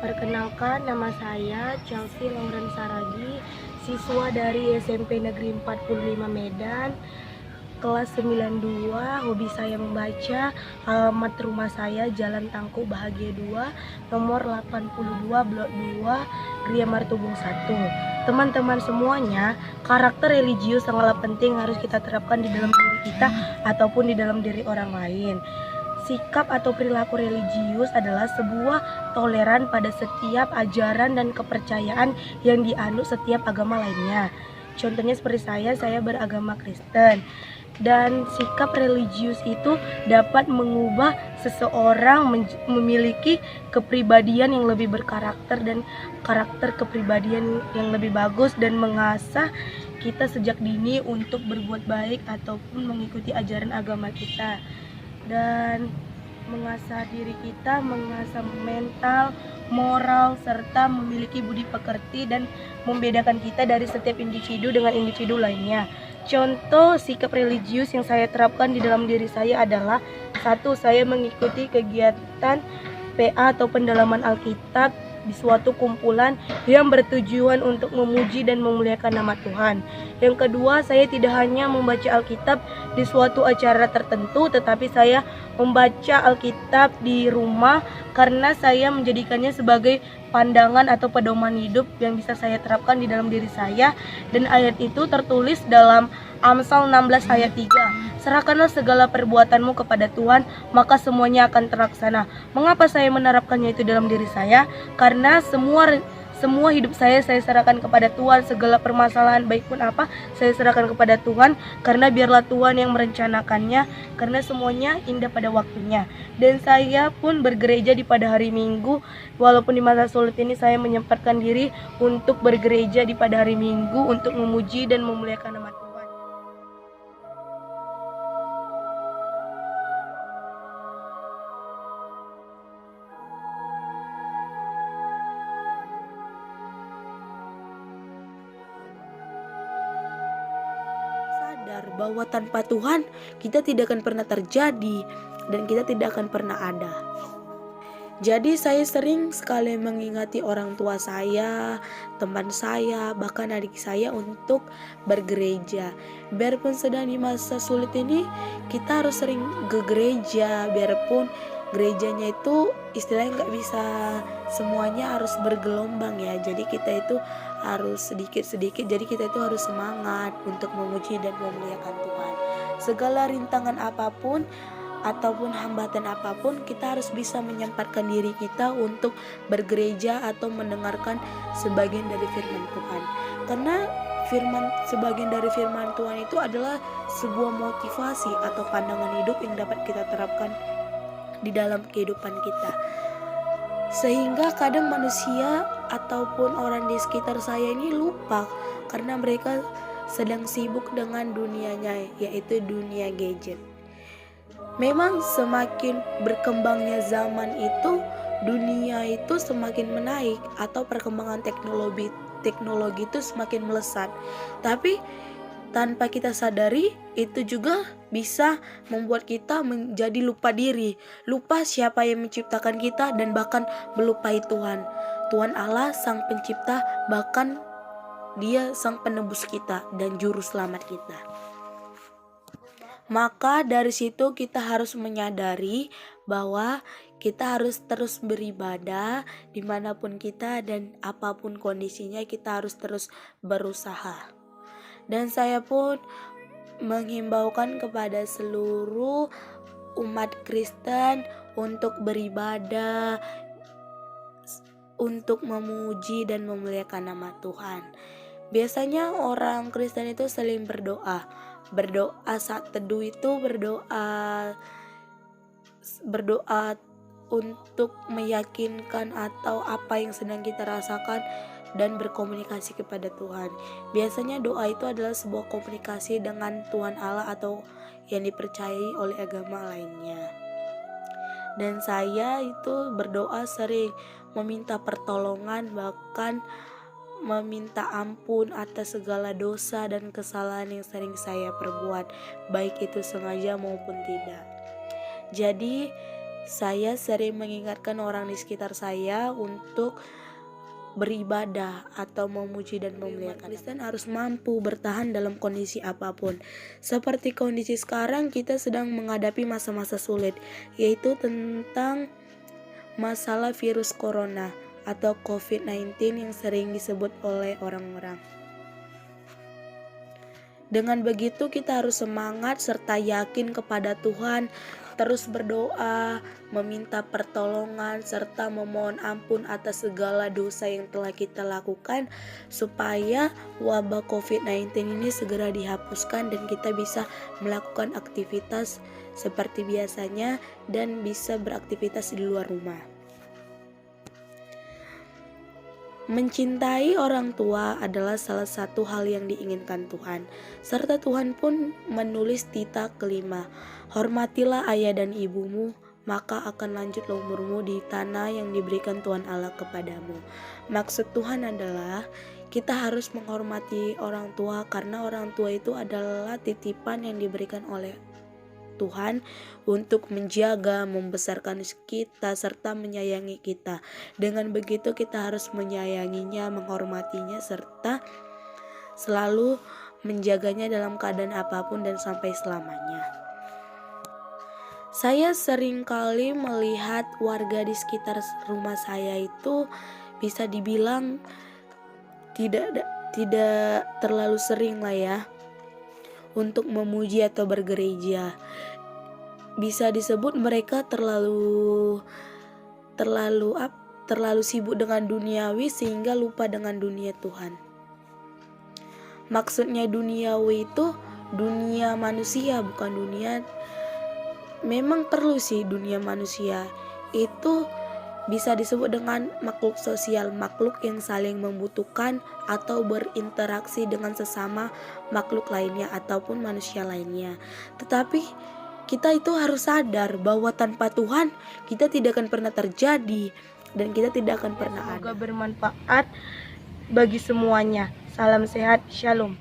Perkenalkan, nama saya Chelsea Lauren Saragi, siswa dari SMP Negeri 45 Medan, kelas 92. Hobi saya membaca. Alamat rumah saya Jalan Tangku Bahagia 2, nomor 82, Blok 2, Gria Martubung 1. Teman-teman semuanya, karakter religius sangatlah penting, harus kita terapkan di dalam diri kita ataupun di dalam diri orang lain. Sikap atau perilaku religius adalah sebuah toleran pada setiap ajaran dan kepercayaan yang dianut setiap agama lainnya. Contohnya seperti saya beragama Kristen. Dan sikap religius itu dapat mengubah seseorang memiliki kepribadian yang lebih berkarakter dan karakter kepribadian yang lebih bagus, dan mengasah kita sejak dini untuk berbuat baik ataupun mengikuti ajaran agama kita, dan mengasah diri kita, mengasah mental, moral, serta memiliki budi pekerti dan membedakan kita dari setiap individu dengan individu lainnya. Contoh sikap religius yang saya terapkan di dalam diri saya adalah: 1. Saya mengikuti kegiatan PA atau pendalaman Alkitab di suatu kumpulan yang bertujuan untuk memuji dan memuliakan nama Tuhan. Yang kedua, saya tidak hanya membaca Alkitab di suatu acara tertentu, tetapi saya membaca Alkitab di rumah karena saya menjadikannya sebagai pandangan atau pedoman hidup yang bisa saya terapkan di dalam diri saya. Dan ayat itu tertulis dalam Amsal 16 ayat 3. Serahkanlah segala perbuatanmu kepada Tuhan, maka semuanya akan terlaksana. Mengapa saya menerapkannya itu dalam diri saya? Karena semua hidup saya serahkan kepada Tuhan. Segala permasalahan baik pun apa, saya serahkan kepada Tuhan, karena biarlah Tuhan yang merencanakannya, karena semuanya indah pada waktunya. Dan saya pun bergereja di pada hari Minggu. Walaupun di masa sulit ini saya menyempatkan diri untuk bergereja di pada hari Minggu untuk memuji dan memuliakan nama Tuhan. Sadar bahwa tanpa Tuhan kita tidak akan pernah terjadi dan kita tidak akan pernah ada. Jadi saya sering sekali mengingati orang tua saya, teman saya, bahkan adik saya untuk bergereja. Biarpun sedang di masa sulit ini, kita harus sering ke gereja. Biarpun gerejanya itu istilahnya nggak bisa semuanya harus bergelombang ya. Jadi kita itu harus sedikit-sedikit. Jadi kita itu harus semangat untuk memuji dan memuliakan Tuhan. Segala rintangan apapun ataupun hambatan apapun, kita harus bisa menyempatkan diri kita untuk bergereja atau mendengarkan sebagian dari firman Tuhan. Karena sebagian dari firman Tuhan itu adalah sebuah motivasi atau pandangan hidup yang dapat kita terapkan di dalam kehidupan kita. Sehingga kadang manusia ataupun orang di sekitar saya ini lupa karena mereka sedang sibuk dengan dunianya, yaitu dunia gadget. Memang semakin berkembangnya zaman itu, dunia itu semakin menaik atau perkembangan teknologi itu semakin melesat. Tapi tanpa kita sadari, itu juga bisa membuat kita menjadi lupa diri, lupa siapa yang menciptakan kita, dan bahkan melupai Tuhan. Tuhan Allah sang pencipta, bahkan Dia sang penebus kita dan juru selamat kita. Maka dari situ kita harus menyadari bahwa kita harus terus beribadah dimanapun kita dan apapun kondisinya, kita harus terus berusaha. Dan saya pun menghimbaukan kepada seluruh umat Kristen untuk beribadah, untuk memuji dan memuliakan nama Tuhan. Biasanya orang Kristen itu saling berdoa saat teduh itu, berdoa untuk meyakinkan atau apa yang sedang kita rasakan dan berkomunikasi kepada Tuhan. Biasanya doa itu adalah sebuah komunikasi dengan Tuhan Allah atau yang dipercayai oleh agama lainnya. Dan saya itu berdoa sering meminta pertolongan, bahkan meminta ampun atas segala dosa dan kesalahan yang sering saya perbuat, baik itu sengaja maupun tidak. Jadi Saya sering mengingatkan orang di sekitar saya untuk beribadah atau memuji dan memuliakan. Kristen harus mampu bertahan dalam kondisi apapun. Seperti kondisi sekarang, kita sedang menghadapi masa-masa sulit, yaitu tentang masalah virus corona atau COVID-19 yang sering disebut oleh orang-orang. Dengan begitu kita harus semangat serta yakin kepada Tuhan, terus berdoa, meminta pertolongan, serta memohon ampun atas segala dosa yang telah kita lakukan, supaya wabah COVID-19 ini segera dihapuskan dan kita bisa melakukan aktivitas seperti biasanya dan bisa beraktivitas di luar rumah. Mencintai orang tua adalah salah satu hal yang diinginkan Tuhan, serta Tuhan pun menulis titah kelima, hormatilah ayah dan ibumu, maka akan lanjutlah umurmu di tanah yang diberikan Tuhan Allah kepadamu. Maksud Tuhan adalah kita harus menghormati orang tua, karena orang tua itu adalah titipan yang diberikan oleh Tuhan untuk menjaga, membesarkan kita, serta menyayangi kita. Dengan begitu kita harus menyayanginya, menghormatinya, serta selalu menjaganya dalam keadaan apapun dan sampai selamanya. Saya sering kali melihat warga di sekitar rumah saya itu bisa dibilang tidak terlalu sering lah ya untuk memuji atau bergereja. Bisa disebut mereka terlalu sibuk dengan duniawi sehingga lupa dengan dunia Tuhan. Maksudnya duniawi itu dunia manusia, bukan dunia. Memang perlu sih dunia manusia. Itu bisa disebut dengan makhluk sosial, makhluk yang saling membutuhkan atau berinteraksi dengan sesama makhluk lainnya ataupun manusia lainnya. Tetapi kita itu harus sadar bahwa tanpa Tuhan kita tidak akan pernah terjadi dan kita tidak akan pernah ada. Semoga bermanfaat bagi semuanya. Salam sehat, shalom.